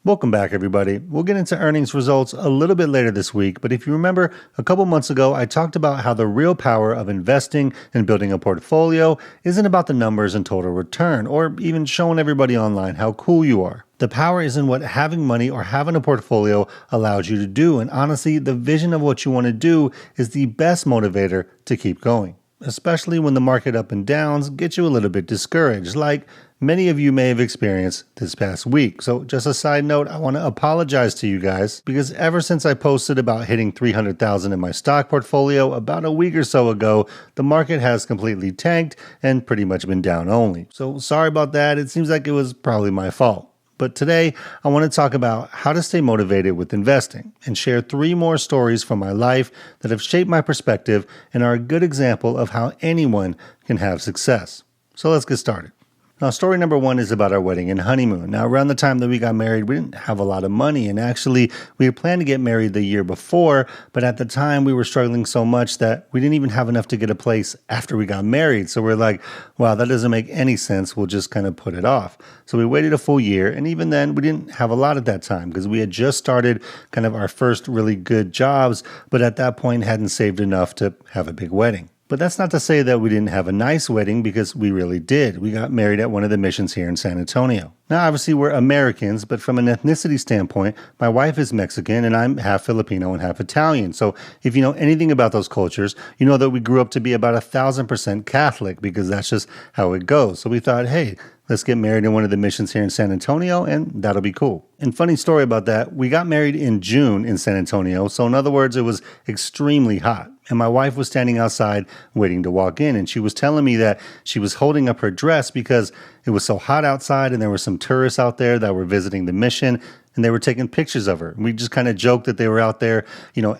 Welcome back, everybody. We'll get into earnings results a little bit later this week, but if you remember, a couple months ago, I talked about how the real power of investing and building a portfolio isn't about the numbers and total return, or even showing everybody online how cool you are. The power is in what having money or having a portfolio allows you to do, and honestly, the vision of what you want to do is the best motivator to keep going, especially when the market up and downs get you a little bit discouraged, like many of you may have experienced this past week. So just a side note, I want to apologize to you guys because ever since I posted about hitting 300,000 in my stock portfolio about a week or so ago, the market has completely tanked and pretty much been down only. So sorry about that. It seems like it was probably my fault. But today, I want to talk about how to stay motivated with investing and share 3 more stories from my life that have shaped my perspective and are a good example of how anyone can have success. So let's get started. Now, story number 1 is about our wedding and honeymoon. Now, around the time that we got married, we didn't have a lot of money. And actually, we had planned to get married the year before. But at the time, we were struggling so much that we didn't even have enough to get a place after we got married. So we're like, wow, that doesn't make any sense. We'll just kind of put it off. So we waited a full year. And even then, we didn't have a lot at that time because we had just started kind of our first really good jobs. But at that point, hadn't saved enough to have a big wedding. But that's not to say that we didn't have a nice wedding, because we really did. We got married at one of the missions here in San Antonio. Now, obviously, we're Americans, but from an ethnicity standpoint, my wife is Mexican and I'm half Filipino and half Italian. So if you know anything about those cultures, you know that we grew up to be about 1,000% Catholic, because that's just how it goes. So we thought, hey, let's get married in one of the missions here in San Antonio, and that'll be cool. And funny story about that, we got married in June in San Antonio. So in other words, it was extremely hot. And my wife was standing outside waiting to walk in. And she was telling me that she was holding up her dress because it was so hot outside and there were some tourists out there that were visiting the mission. And they were taking pictures of her. We just kind of joked that they were out there,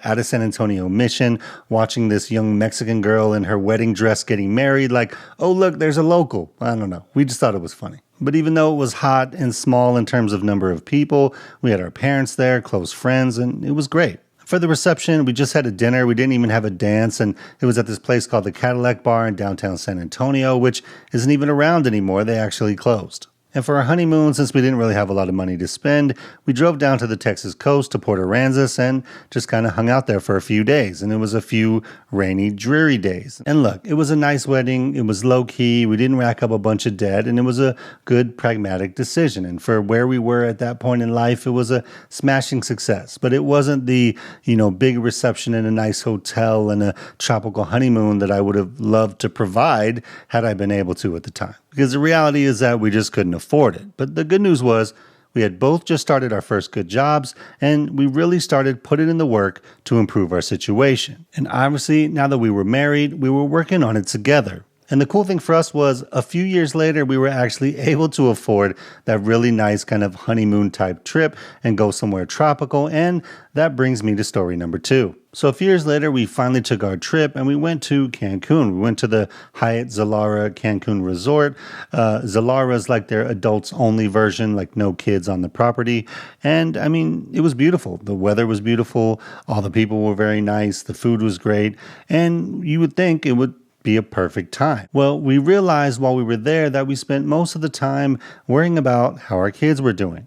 at a San Antonio mission, watching this young Mexican girl in her wedding dress getting married. Like, oh, look, there's a local. I don't know. We just thought it was funny. But even though it was hot and small in terms of number of people, we had our parents there, close friends, and it was great. For the reception, we just had a dinner. We didn't even have a dance, and it was at this place called the Cadillac Bar in downtown San Antonio, which isn't even around anymore. They actually closed. And for our honeymoon, since we didn't really have a lot of money to spend, we drove down to the Texas coast to Port Aransas and just kind of hung out there for a few days. And it was a few rainy, dreary days. And look, it was a nice wedding. It was low key. We didn't rack up a bunch of debt, and it was a good, pragmatic decision. And for where we were at that point in life, it was a smashing success. But it wasn't the, big reception in a nice hotel and a tropical honeymoon that I would have loved to provide had I been able to at the time. Because the reality is that we just couldn't afford it. But the good news was we had both just started our first good jobs, and we really started putting in the work to improve our situation. And obviously, now that we were married, we were working on it together. And the cool thing for us was a few years later, we were actually able to afford that really nice kind of honeymoon type trip and go somewhere tropical. And that brings me to story number 2. So a few years later, we finally took our trip and we went to Cancun. We went to the Hyatt Zilara Cancun Resort. Zilara is like their adults only version, like no kids on the property. And I mean, it was beautiful. The weather was beautiful. All the people were very nice. The food was great. And you would think it would be a perfect time. Well, we realized while we were there that we spent most of the time worrying about how our kids were doing.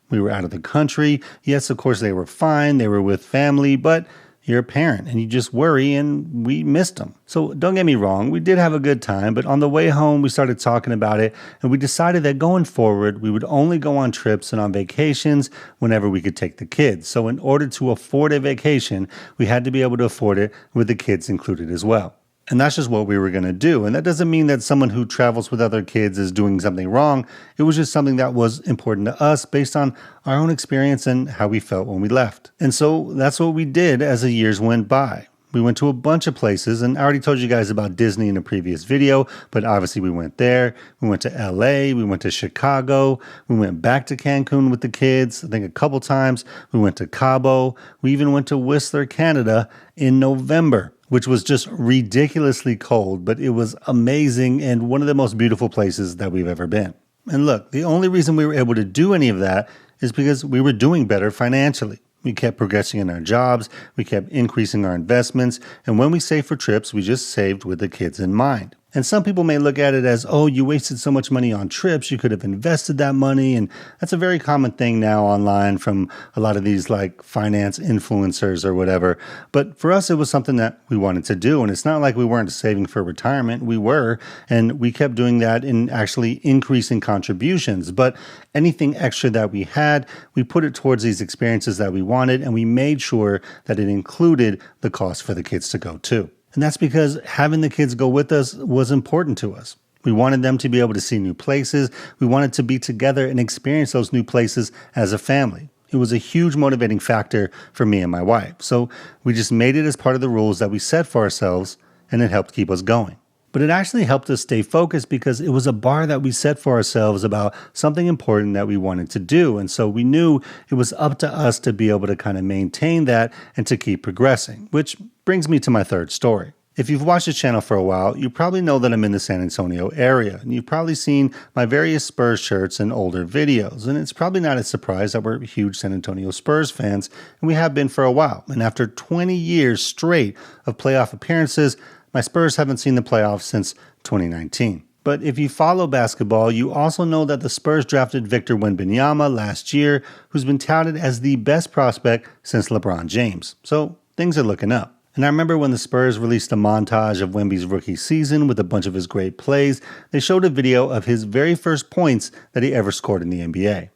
We were out of the country. Yes, of course, they were fine. They were with family, but you're a parent and you just worry, and we missed them. So don't get me wrong, we did have a good time, but on the way home, we started talking about it, and we decided that going forward, we would only go on trips and on vacations whenever we could take the kids. So in order to afford a vacation, we had to be able to afford it with the kids included as well. And that's just what we were going to do. And that doesn't mean that someone who travels with other kids is doing something wrong. It was just something that was important to us based on our own experience and how we felt when we left. And so that's what we did as the years went by. We went to a bunch of places, and I already told you guys about Disney in a previous video, but obviously we went there. We went to LA, we went to Chicago, we went back to Cancun with the kids, I think a couple times. We went to Cabo. We even went to Whistler, Canada in November, which was just ridiculously cold, but it was amazing and one of the most beautiful places that we've ever been. And look, the only reason we were able to do any of that is because we were doing better financially. We kept progressing in our jobs, we kept increasing our investments, and when we saved for trips, we just saved with the kids in mind. And some people may look at it as, oh, you wasted so much money on trips, you could have invested that money. And that's a very common thing now online from a lot of these like finance influencers or whatever. But for us, it was something that we wanted to do. And it's not like we weren't saving for retirement. We were. And we kept doing that in actually increasing contributions. But anything extra that we had, we put it towards these experiences that we wanted. And we made sure that it included the cost for the kids to go too. And that's because having the kids go with us was important to us. We wanted them to be able to see new places. We wanted to be together and experience those new places as a family. It was a huge motivating factor for me and my wife. So we just made it as part of the rules that we set for ourselves, and it helped keep us going. But it actually helped us stay focused because it was a bar that we set for ourselves about something important that we wanted to do. And so we knew it was up to us to be able to kind of maintain that and to keep progressing, which brings me to my third story. If you've watched the channel for a while, you probably know that I'm in the San Antonio area, and you've probably seen my various Spurs shirts and older videos. And it's probably not a surprise that we're huge San Antonio Spurs fans, and we have been for a while. And after 20 years straight of playoff appearances, my Spurs haven't seen the playoffs since 2019. But if you follow basketball, you also know that the Spurs drafted Victor Wembanyama last year, who's been touted as the best prospect since LeBron James. So things are looking up. And I remember when the Spurs released a montage of Wemby's rookie season with a bunch of his great plays, they showed a video of his very first points that he ever scored in the NBA.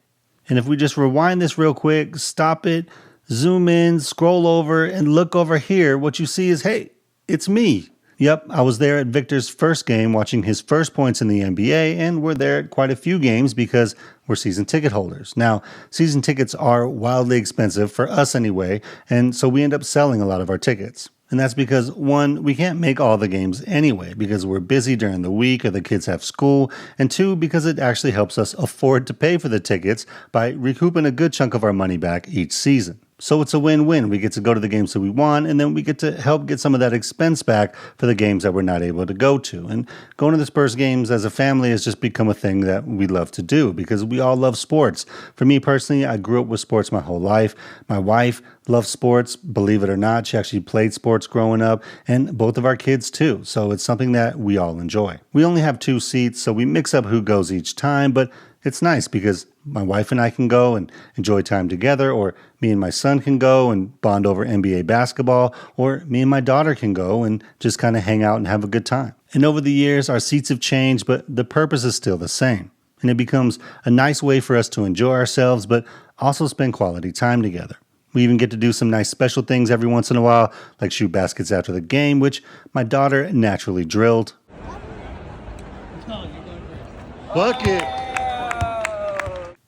And if we just rewind this real quick, stop it, zoom in, scroll over, and look over here, what you see is, hey, it's me. Yep, I was there at Victor's first game watching his first points in the NBA, and we're there at quite a few games because we're season ticket holders. Now, season tickets are wildly expensive, for us anyway, and so we end up selling a lot of our tickets. And that's because, one, we can't make all the games anyway because we're busy during the week or the kids have school, and two, because it actually helps us afford to pay for the tickets by recouping a good chunk of our money back each season. So it's a win-win. We get to go to the games that we want, and then we get to help get some of that expense back for the games that we're not able to go to. And going to the Spurs games as a family has just become a thing that we love to do because we all love sports. For me personally, I grew up with sports my whole life. My wife loves sports. Believe it or not, she actually played sports growing up, and both of our kids too. So it's something that we all enjoy. We only have 2 seats, so we mix up who goes each time, but it's nice because my wife and I can go and enjoy time together, or me and my son can go and bond over NBA basketball, or me and my daughter can go and just kind of hang out and have a good time. And over the years, our seats have changed, but the purpose is still the same. And it becomes a nice way for us to enjoy ourselves, but also spend quality time together. We even get to do some nice special things every once in a while, like shoot baskets after the game, which my daughter naturally drilled. Bucket!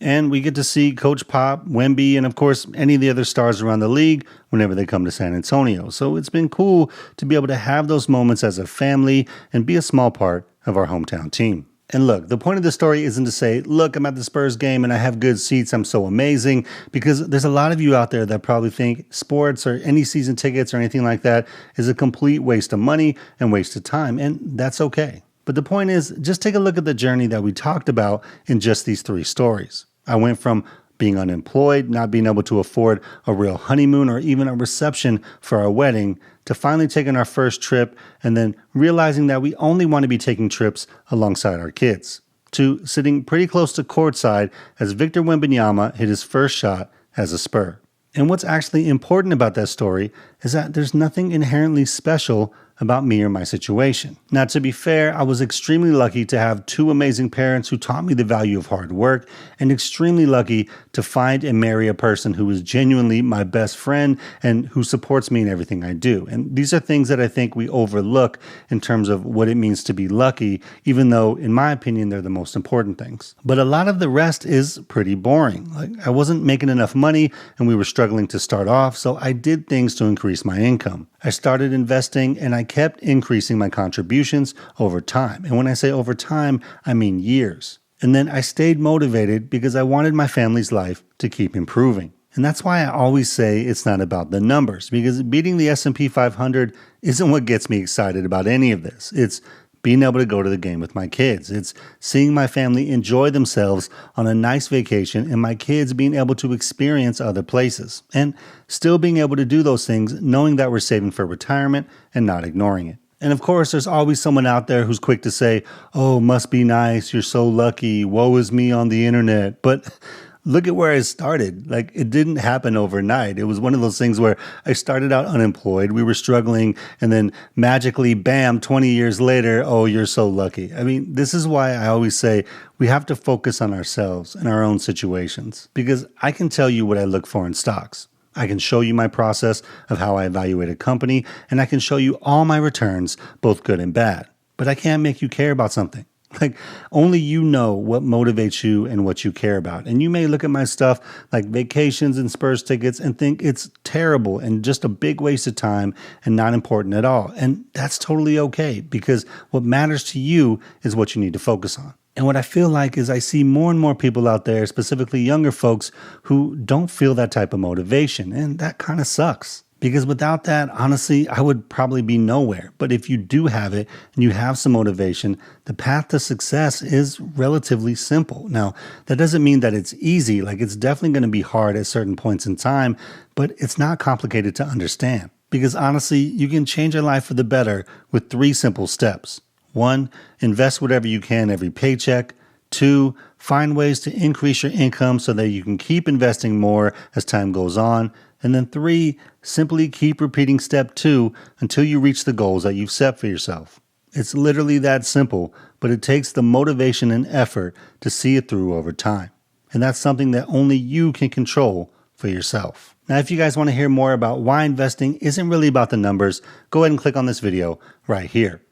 And we get to see Coach Pop, Wemby, and of course, any of the other stars around the league whenever they come to San Antonio. So it's been cool to be able to have those moments as a family and be a small part of our hometown team. And look, the point of the story isn't to say, look, I'm at the Spurs game and I have good seats, I'm so amazing, because there's a lot of you out there that probably think sports or any season tickets or anything like that is a complete waste of money and waste of time, and that's okay. But the point is, just take a look at the journey that we talked about in just these 3 stories. I went from being unemployed, not being able to afford a real honeymoon or even a reception for our wedding, to finally taking our first trip and then realizing that we only want to be taking trips alongside our kids, to sitting pretty close to courtside as Victor Wembanyama hit his first shot as a Spur. And what's actually important about that story is that there's nothing inherently special about me or my situation. Now, to be fair, I was extremely lucky to have 2 amazing parents who taught me the value of hard work, and extremely lucky to find and marry a person who is genuinely my best friend and who supports me in everything I do. And these are things that I think we overlook in terms of what it means to be lucky, even though, in my opinion, they're the most important things. But a lot of the rest is pretty boring. Like, I wasn't making enough money and we were struggling to start off, so I did things to increase my income. I started investing and I kept increasing my contributions over time. And when I say over time, I mean years. And then I stayed motivated because I wanted my family's life to keep improving. And that's why I always say it's not about the numbers, because beating the S&P 500 isn't what gets me excited about any of this. It's being able to go to the game with my kids. It's seeing my family enjoy themselves on a nice vacation and my kids being able to experience other places. And still being able to do those things knowing that we're saving for retirement and not ignoring it. And of course, there's always someone out there who's quick to say, oh, must be nice, you're so lucky, woe is me on the internet. But look at where I started. Like, it didn't happen overnight. It was one of those things where I started out unemployed, we were struggling, and then magically, bam, 20 years later, oh, you're so lucky. I mean, this is why I always say we have to focus on ourselves and our own situations, because I can tell you what I look for in stocks. I can show you my process of how I evaluate a company, and I can show you all my returns, both good and bad. But I can't make you care about something. Like, only you know what motivates you and what you care about. And you may look at my stuff like vacations and Spurs tickets and think it's terrible and just a big waste of time and not important at all. And that's totally okay, because what matters to you is what you need to focus on. And what I feel like is I see more and more people out there, specifically younger folks, who don't feel that type of motivation. And that kind of sucks. Because without that, honestly, I would probably be nowhere. But if you do have it and you have some motivation, the path to success is relatively simple. Now, that doesn't mean that it's easy. Like, it's definitely going to be hard at certain points in time, but it's not complicated to understand. Because honestly, you can change your life for the better with 3 simple steps. 1, invest whatever you can every paycheck. 2, find ways to increase your income so that you can keep investing more as time goes on. And then 3, simply keep repeating step 2 until you reach the goals that you've set for yourself. It's literally that simple, but it takes the motivation and effort to see it through over time. And that's something that only you can control for yourself. Now, if you guys want to hear more about why investing isn't really about the numbers, go ahead and click on this video right here.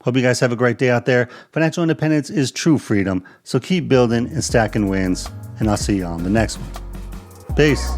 Hope you guys have a great day out there. Financial independence is true freedom, so keep building and stacking wins, and I'll see you on the next one. Peace.